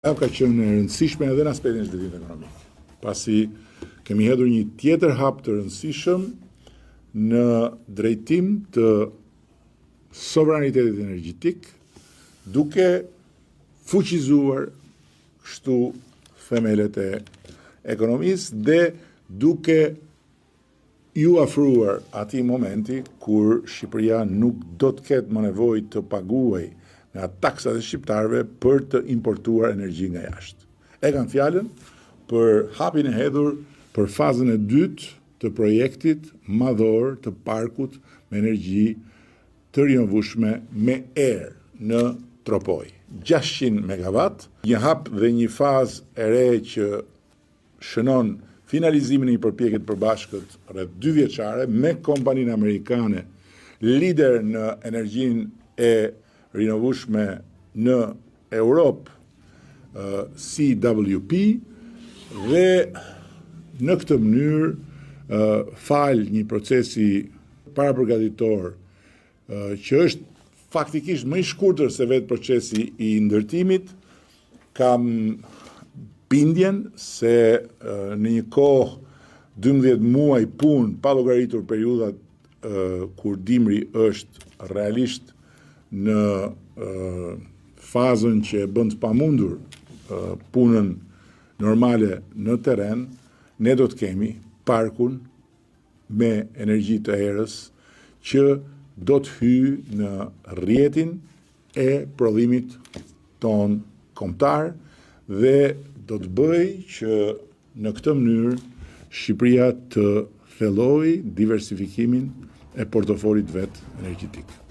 Ajo ka qenë e rëndësishme edhe në aspektin e shëndetit ekonomik, pasi kemi hedhur një tjetër hap të rëndësishëm në drejtim të sovranitetit energjetik, duke fuqizuar kështu themelet e ekonomisë dhe duke ju afruar atij momenti kur Shqipëria nuk do të ketë më nevojë të paguaj nga taksat e shqiptarëve për të importuar energji nga jashtë. E kanë fjalën për hapin e hedhur për fazën e dytë të projektit madhor të parkut me energji të rinovueshme me erë në Tropoj. 600 megawatt, një hap dhe një fazë e re që shënon finalizimin e një përpjekje të përbashkët rreth 2 vjeçare me kompaninë amerikane, lider në energjinë e rinovueshme në Europë, CWP, dhe në këtë mënyrë fal një procesi parapërgatitor që është faktikisht më i shkurtër se vetë procesi i ndërtimit, kam bindjen se në një kohë 12 muaj punë pa llogaritur periudhat kur dimri është realisht në fazën që e bën të pamundur punën normale në terren, ne do të kemi parkun me energji të erës që do të hyjë në rrjetin e prodhimit ton kombëtar dhe do të bëjë që në këtë mënyrë Shqipëria të thellojë diversifikimin e portofolit vet energjetik.